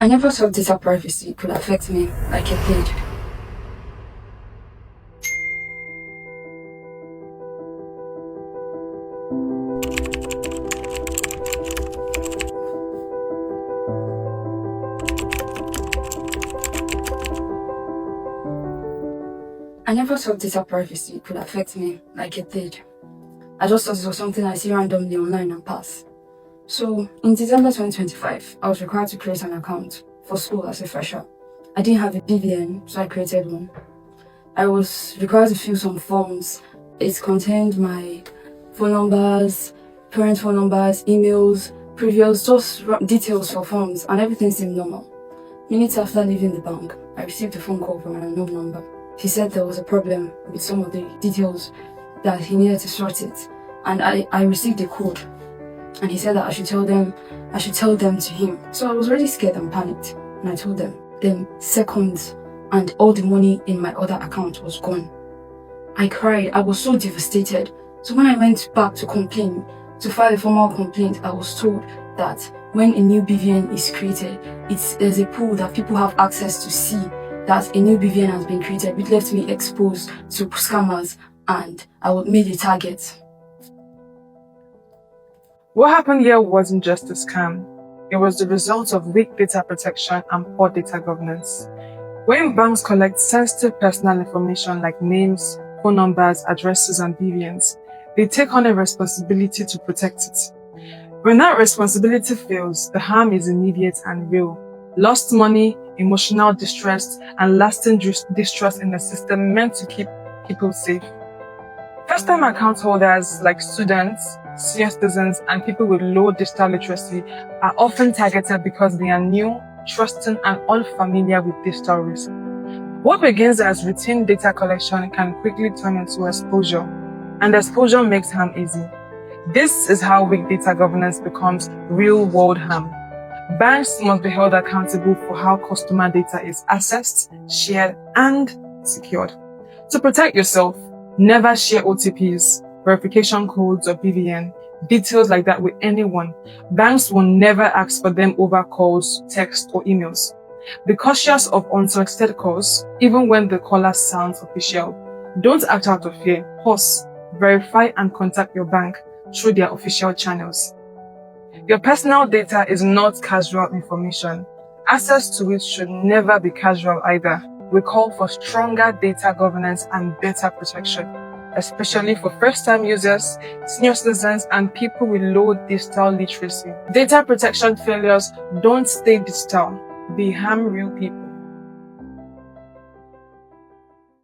I never thought data privacy could affect me like it did. I never thought data privacy could affect me like it did. I just thought it was something I see randomly online and pass. So, in December 2025, I was required to create an account for school as a fresher. I didn't have a BVN, so I created one. I was required to fill some forms. It contained my phone numbers, parent phone numbers, emails, previous, just details for forms, and everything seemed normal. Minutes after leaving the bank, I received a phone call from an unknown number. He said there was a problem with some of the details that he needed to sort it, and I received a code. And he said that I should tell them to him. So I was already scared and panicked, and I told them. Then seconds, and all the money in my other account was gone. I cried. I was so devastated. So when I went back to complain, to file a formal complaint, I was told that when a new BVN is created, there's a pool that people have access to see that a new BVN has been created, which left me exposed to scammers, and I was made a target. What happened here wasn't just a scam. It was the result of weak data protection and poor data governance. When banks collect sensitive personal information like names, phone numbers, addresses, and BVNs, they take on a responsibility to protect it. When that responsibility fails, the harm is immediate and real. Lost money, emotional distress, and lasting distrust in the system meant to keep people safe. First-time account holders like students, senior citizens, and people with low digital literacy are often targeted because they are new, trusting, and unfamiliar with digital risk. What begins as routine data collection can quickly turn into exposure, and exposure makes harm easy. This is how weak data governance becomes real-world harm. Banks must be held accountable for how customer data is accessed, shared, and secured. To protect yourself, never share OTPs, verification codes, or BVN, details like that with anyone. Banks will never ask for them over calls, text, or emails. Be cautious of unsolicited calls, even when the caller sounds official. Don't act out of fear. Pause, verify, and contact your bank through their official channels. Your personal data is not casual information. Access to it should never be casual either. We call for stronger data governance and better protection, especially for first-time users, senior citizens, and people with low digital literacy. Data protection failures don't stay digital. They harm real people.